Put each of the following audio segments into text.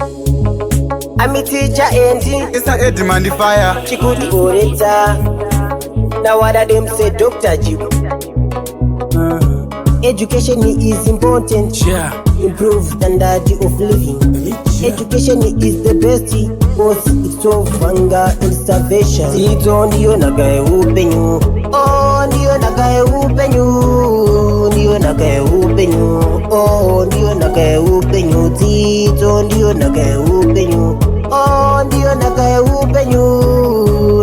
I'm a teacher ending. It's a demand fire. She could orita. Now what are them say, Dr. G? Education is important. Yeah. Improve standard of living. Education is the best cause it solves hunger and starvation. Tito ndiyo nagaye upenyu. Oh, ndiyo nagaye upenyu. Ndiyo nagaye upenyu. Oh, ndiyo nagaye upenyu. Tito ndiyo nagaye upenyu. Oh, ndiyo nagaye upenyu.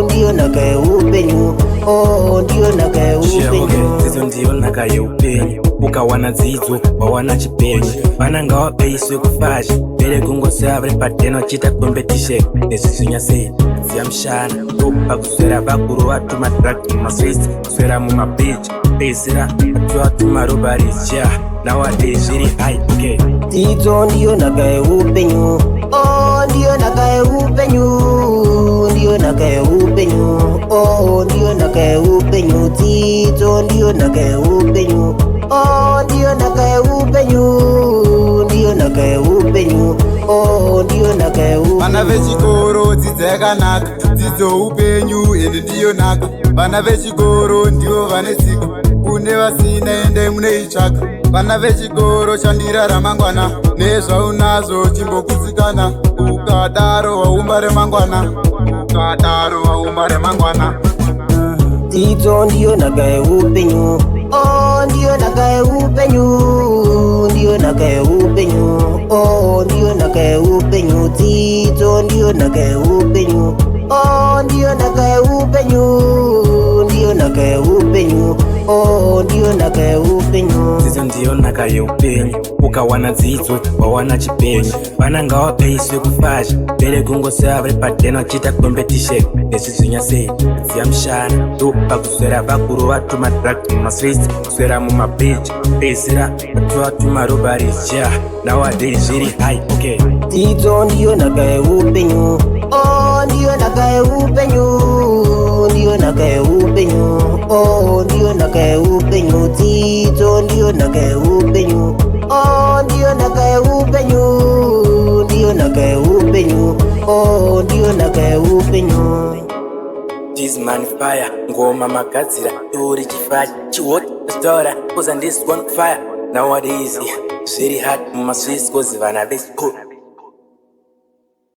Ndiyo nagaye upenyu. Oh, ndiyo nagaye upenyu. Zizo ndiyo nagaye upenyu. Ukawana zizo, wawana chipenyu. Vananga wapeiswe kufashi. Bere kungo sabre pateno chita competition. Nesisunya se, siya mshana. Tupa kuswera bakuru watu matraki maswisi. Kuswera muma beach, pesira. Atu watu marubaris, yeah. Nowadays very high, okay. Tito ndiyo nagaye upenyu. Oh, ndiyo nagaye upenyu. Ndiyo nagaye upenyu. Oh, ndiyo nagaye upenyu. Tito ndiyo nagaye upenyu. Oh, ndiyo nagaye upenyu. Ndiyo nagaye upenyu. Oh, ndiyo nagaye upenyu. Vana vechikoro dzidzo yakanaka, dzidzo upenyu ende ndiyo naka. Vana vechikoro ndivo vane tsika, kune vasina ende munoitsvaka. Vana vechikoro shandira ramangwana, nezvaunazvo chimbokutsikana. Ukadaro waumba remangwana, ukadaro waumba remangwana. Tito ndiyo nagaye upenyu. Oh, ndiyo nagaye upenyu. Ndiyo nagaye upenyu. Oh, ndiyo nagaye upenyu. Tito ndiyo nagaye upenyu. Oh, ndiyo nagaye upenyu. Ndiyo nagaye upenyu. Oh, ndiyo nagaye upenyu. Zizo ndiyo nagaye upenyu. Ukawana zizo, wawana chipenyu. Vananga wapeiswe kufashi. Bere kungo sabre pateno chita competition. Nesisunya se, siya mshana. Tupa kuswera bakuru watu matraki maswisi. Kuswera muma beach, pesira. Atu watu marubaris, yeah. Nowadays very high, okay. Tito ndiyo nagaye upenyu. Oh, ndiyo nagaye upenyu. Ndiyo nagaye upenyu. Oh, ndiyo nagaye upenyu. Tito ndiyo nagaye upenyu. Oh, ndiyo nagaye upenyu. Ndiyo nagaye upenyu. Oh, ndiyo nagaye upenyu. This man fire, ngoma magazira, uri chifaji, chiwot, stora, cause and this one fire. Nowadays, very hard, my Swiss, cause vana best.